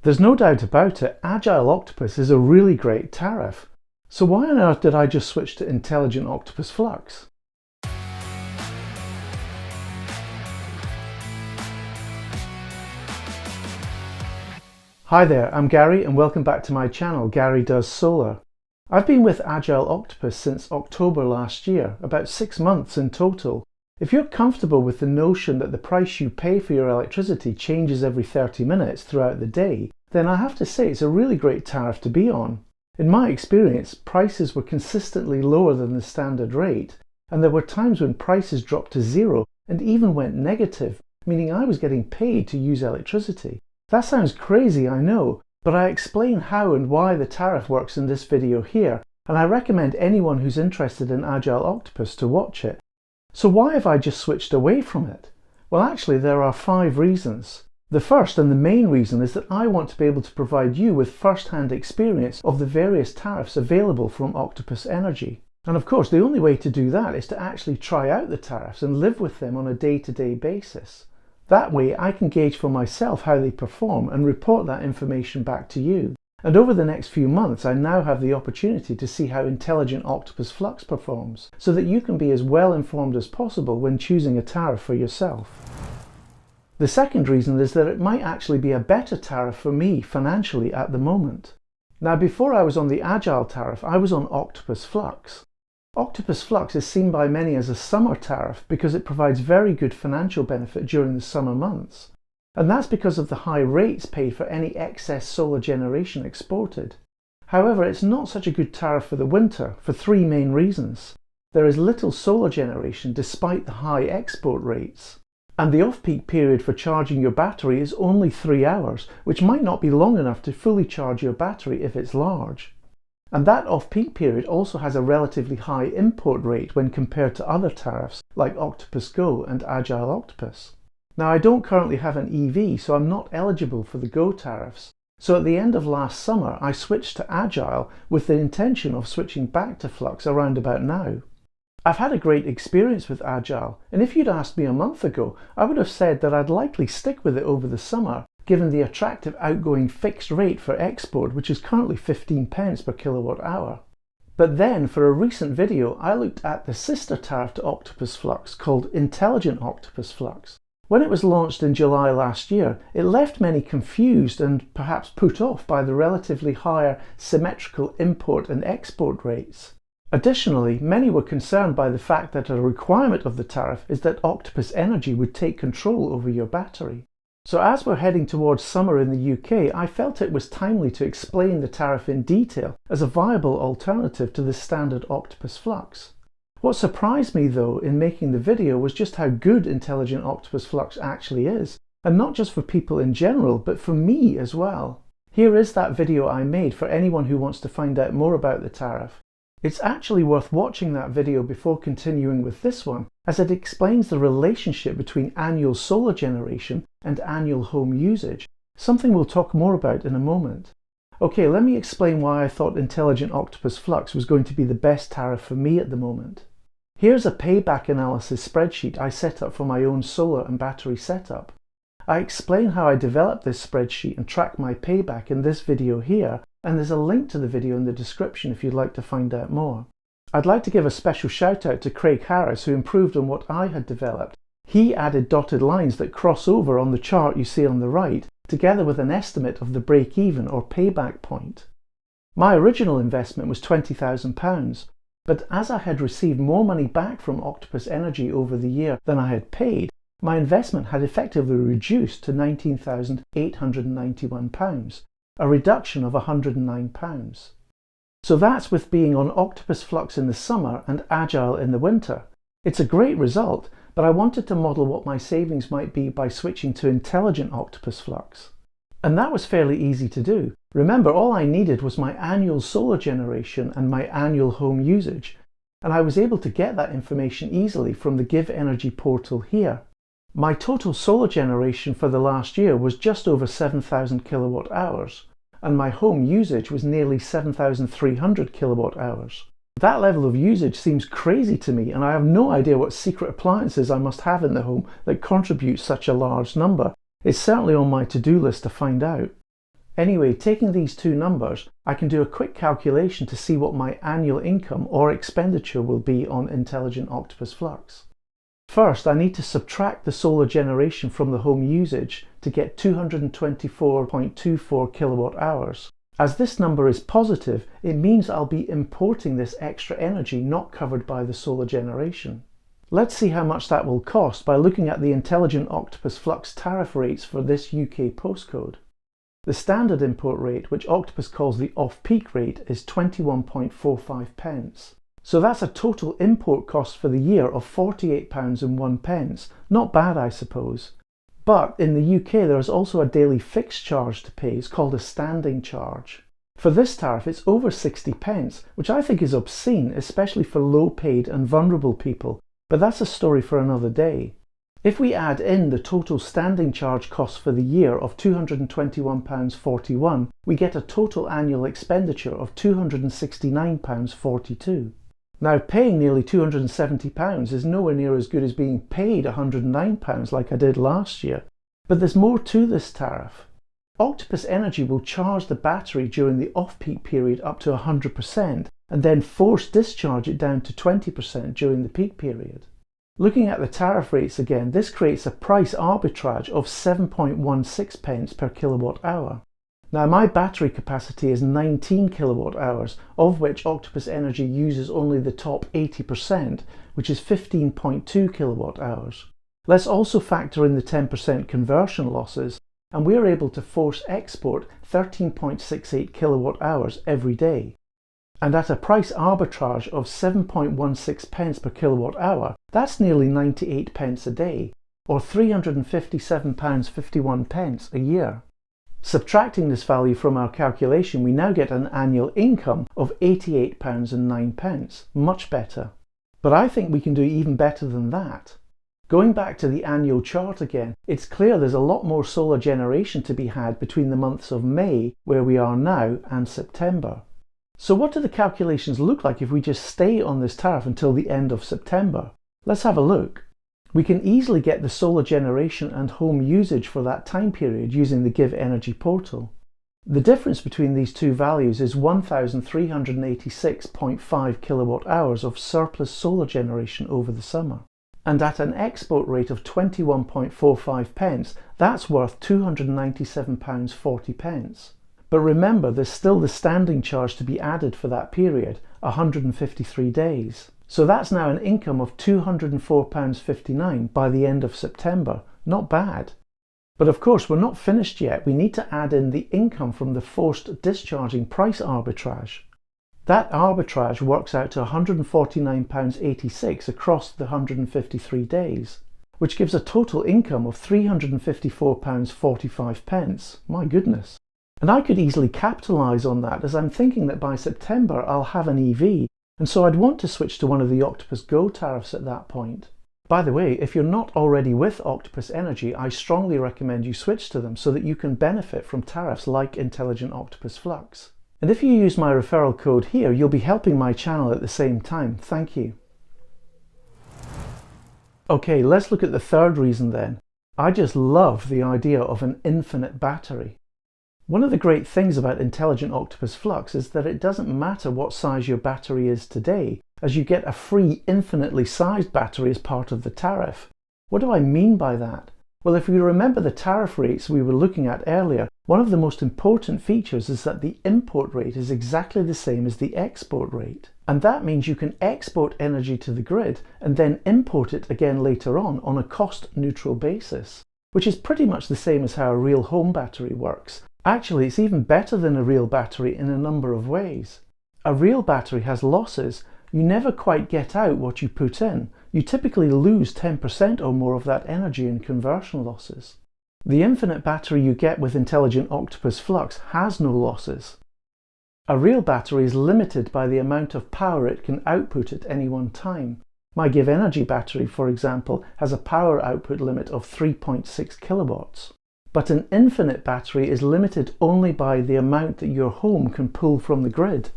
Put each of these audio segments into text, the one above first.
There's no doubt about it, Agile Octopus is a really great tariff. So why on earth did I just switch to Intelligent Octopus Flux? Hi there, I'm Gary and welcome back to my channel, Gary Does Solar. I've been with Agile Octopus since October last year, about 6 months in total. If you're comfortable with the notion that the price you pay for your electricity changes every 30 minutes throughout the day, then I have to say it's a really great tariff to be on. In my experience, prices were consistently lower than the standard rate, and there were times when prices dropped to zero and even went negative, meaning I was getting paid to use electricity. That sounds crazy, I know, but I explain how and why the tariff works in this video here, and I recommend anyone who's interested in Agile Octopus to watch it. So why have I just switched away from it? Well, actually there are 5 reasons. The first and the main reason is that I want to be able to provide you with first-hand experience of the various tariffs available from Octopus Energy. And of course, the only way to do that is to actually try out the tariffs and live with them on a day-to-day basis. That way I can gauge for myself how they perform and report that information back to you. And over the next few months I now have the opportunity to see how Intelligent Octopus Flux performs, so that you can be as well informed as possible when choosing a tariff for yourself. The second reason is that it might actually be a better tariff for me financially at the moment. Now, before I was on the Agile tariff, I was on Octopus Flux. Octopus Flux is seen by many as a summer tariff because it provides very good financial benefit during the summer months. And that's because of the high rates paid for any excess solar generation exported. However, it's not such a good tariff for the winter for 3 main reasons. There is little solar generation despite the high export rates. And the off-peak period for charging your battery is only 3 hours, which might not be long enough to fully charge your battery if it's large. And that off-peak period also has a relatively high import rate when compared to other tariffs like Octopus Go and Agile Octopus. Now, I don't currently have an EV, so I'm not eligible for the Go tariffs. So at the end of last summer, I switched to Agile with the intention of switching back to Flux around about now. I've had a great experience with Agile, and if you'd asked me a month ago, I would have said that I'd likely stick with it over the summer, given the attractive outgoing fixed rate for export, which is currently 15 pence per kilowatt hour. But then, for a recent video, I looked at the sister tariff to Octopus Flux called Intelligent Octopus Flux. When it was launched in July last year, it left many confused and perhaps put off by the relatively higher symmetrical import and export rates. Additionally, many were concerned by the fact that a requirement of the tariff is that Octopus Energy would take control over your battery. So as we're heading towards summer in the UK, I felt it was timely to explain the tariff in detail as a viable alternative to the standard Octopus Flux. What surprised me though in making the video was just how good Intelligent Octopus Flux actually is, and not just for people in general, but for me as well. Here is that video I made for anyone who wants to find out more about the tariff. It's actually worth watching that video before continuing with this one, as it explains the relationship between annual solar generation and annual home usage, something we'll talk more about in a moment. Okay, let me explain why I thought Intelligent Octopus Flux was going to be the best tariff for me at the moment. Here's a payback analysis spreadsheet I set up for my own solar and battery setup. I explain how I developed this spreadsheet and track my payback in this video here, and there's a link to the video in the description if you'd like to find out more. I'd like to give a special shout out to Craig Harris, who improved on what I had developed. He added dotted lines that cross over on the chart you see on the right, together with an estimate of the break-even or payback point. My original investment was £20,000, but as I had received more money back from Octopus Energy over the year than I had paid, my investment had effectively reduced to £19,891, a reduction of £109. So that's with being on Octopus Flux in the summer and Agile in the winter. It's a great result, but I wanted to model what my savings might be by switching to Intelligent Octopus Flux. And that was fairly easy to do. Remember, all I needed was my annual solar generation and my annual home usage, and I was able to get that information easily from the Give Energy portal here. My total solar generation for the last year was just over 7,000 kilowatt hours, and my home usage was nearly 7,300 kilowatt hours. That level of usage seems crazy to me, and I have no idea what secret appliances I must have in the home that contribute such a large number. It's certainly on my to-do list to find out. Anyway, taking these two numbers, I can do a quick calculation to see what my annual income or expenditure will be on Intelligent Octopus Flux. First, I need to subtract the solar generation from the home usage to get 224.24 kilowatt hours. As this number is positive, it means I'll be importing this extra energy not covered by the solar generation. Let's see how much that will cost by looking at the Intelligent Octopus Flux tariff rates for this UK postcode. The standard import rate, which Octopus calls the off-peak rate, is 21.45 pence. So that's a total import cost for the year of £48.01. Not bad, I suppose. But in the UK there is also a daily fixed charge to pay. It's called a standing charge. For this tariff it's over 60 pence, which I think is obscene, especially for low paid and vulnerable people, but that's a story for another day. If we add in the total standing charge cost for the year of £221.41, we get a total annual expenditure of £269.42. Now, paying nearly £270 is nowhere near as good as being paid £109 like I did last year, but there's more to this tariff. Octopus Energy will charge the battery during the off-peak period up to 100% and then force discharge it down to 20% during the peak period. Looking at the tariff rates again, this creates a price arbitrage of 7.16 pence per kilowatt hour. Now, my battery capacity is 19 kilowatt hours, of which Octopus Energy uses only the top 80%, which is 15.2 kilowatt hours. Let's also factor in the 10% conversion losses, and we are able to force export 13.68 kilowatt hours every day. And at a price arbitrage of 7.16 pence per kilowatt hour, that's nearly 98 pence a day, or £357.51 a year. Subtracting this value from our calculation, we now get an annual income of £88.09, much better. But I think we can do even better than that. Going back to the annual chart again, it's clear there's a lot more solar generation to be had between the months of May, where we are now, and September. So what do the calculations look like if we just stay on this tariff until the end of September? Let's have a look. We can easily get the solar generation and home usage for that time period using the Give Energy portal. The difference between these two values is 1,386.5 kilowatt hours of surplus solar generation over the summer. And at an export rate of 21.45 pence, that's worth £297.40. But remember, there's still the standing charge to be added for that period, 153 days. So that's now an income of £204.59 by the end of September. Not bad. But of course, we're not finished yet. We need to add in the income from the forced discharging price arbitrage. That arbitrage works out to £149.86 across the 153 days, which gives a total income of £354.45. My goodness. And I could easily capitalise on that, as I'm thinking that by September I'll have an EV, and so I'd want to switch to one of the Octopus Go tariffs at that point. By the way, if you're not already with Octopus Energy, I strongly recommend you switch to them so that you can benefit from tariffs like Intelligent Octopus Flux. And if you use my referral code here, you'll be helping my channel at the same time. Thank you. Okay, let's look at the third reason then. I just love the idea of an infinite battery. One of the great things about Intelligent Octopus Flux is that it doesn't matter what size your battery is today, as you get a free infinitely sized battery as part of the tariff. What do I mean by that? Well, if we remember the tariff rates we were looking at earlier, one of the most important features is that the import rate is exactly the same as the export rate. And that means you can export energy to the grid and then import it again later on a cost-neutral basis, which is pretty much the same as how a real home battery works. Actually, it's even better than a real battery in a number of ways. A real battery has losses. You never quite get out what you put in. You typically lose 10% or more of that energy in conversion losses. The infinite battery you get with Intelligent Octopus Flux has no losses. A real battery is limited by the amount of power it can output at any one time. My Give Energy battery, for example, has a power output limit of 3.6 kilowatts. But an infinite battery is limited only by the amount that your home can pull from the grid.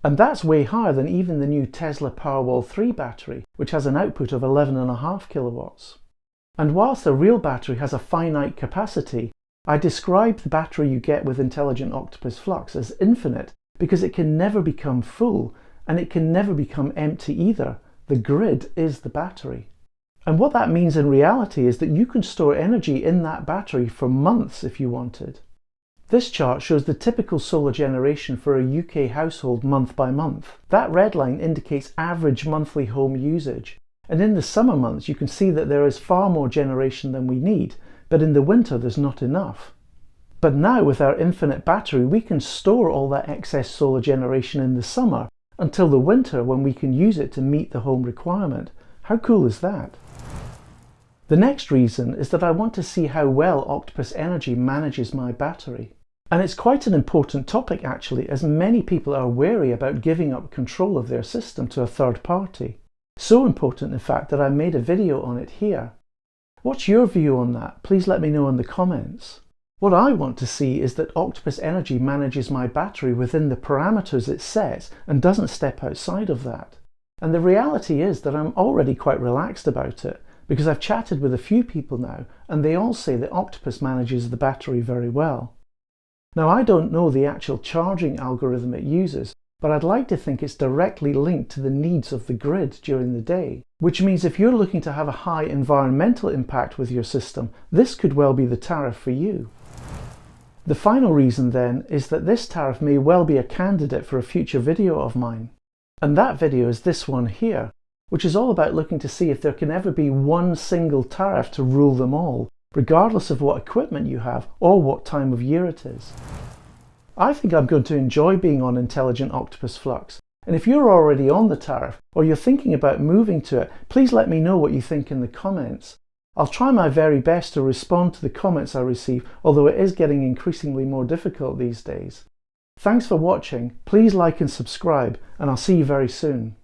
And that's way higher than even the new Tesla Powerwall 3 battery, which has an output of 11.5 kilowatts. And whilst a real battery has a finite capacity, I describe the battery you get with Intelligent Octopus Flux as infinite because it can never become full and it can never become empty either. The grid is the battery. And what that means in reality is that you can store energy in that battery for months if you wanted. This chart shows the typical solar generation for a UK household month by month. That red line indicates average monthly home usage. And in the summer months you can see that there is far more generation than we need, but in the winter there's not enough. But now with our infinite battery we can store all that excess solar generation in the summer until the winter when we can use it to meet the home requirement. How cool is that? The next reason is that I want to see how well Octopus Energy manages my battery. And it's quite an important topic actually, as many people are wary about giving up control of their system to a third party. So important in fact that I made a video on it here. What's your view on that? Please let me know in the comments. What I want to see is that Octopus Energy manages my battery within the parameters it sets and doesn't step outside of that. And the reality is that I'm already quite relaxed about it, because I've chatted with a few people now and they all say that Octopus manages the battery very well. Now I don't know the actual charging algorithm it uses, but I'd like to think it's directly linked to the needs of the grid during the day, which means if you're looking to have a high environmental impact with your system, this could well be the tariff for you. The final reason then is that this tariff may well be a candidate for a future video of mine. And that video is this one here, which is all about looking to see if there can ever be one single tariff to rule them all, regardless of what equipment you have or what time of year it is. I think I'm going to enjoy being on Intelligent Octopus Flux, and if you're already on the tariff or you're thinking about moving to it, please let me know what you think in the comments. I'll try my very best to respond to the comments I receive, although it is getting increasingly more difficult these days. Thanks for watching, please like and subscribe, and I'll see you very soon.